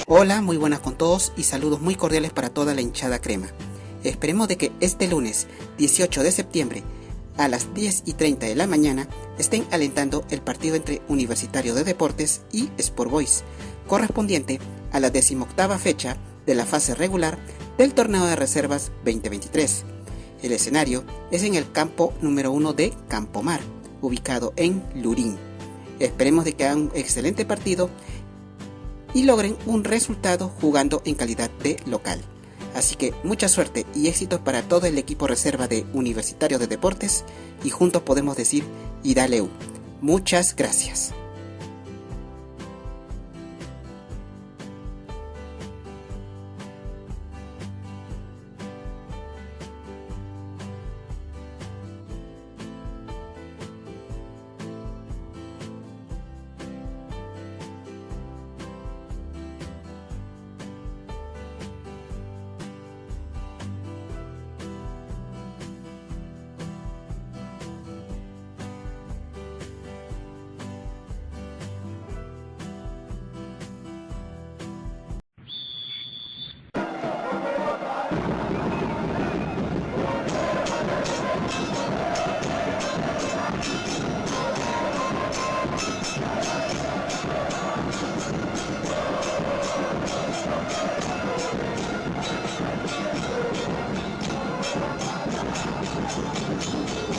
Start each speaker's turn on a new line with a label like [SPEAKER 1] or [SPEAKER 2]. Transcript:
[SPEAKER 1] Hola, muy buenas con todos y saludos muy cordiales para toda la hinchada crema. Esperemos de que este lunes 18 de septiembre a las 10:30 de la mañana estén alentando el partido entre Universitario de Deportes y Sport Boys, correspondiente a la 18ª fecha de la fase regular del torneo de reservas 2023. El escenario es en el campo número 1 de Campomar, ubicado en Lurín. Esperemos de que hagan un excelente partido y logren un resultado jugando en calidad de local. Así que mucha suerte y éxito para todo el equipo reserva de Universitario de Deportes y juntos podemos decir y dale U. Muchas gracias.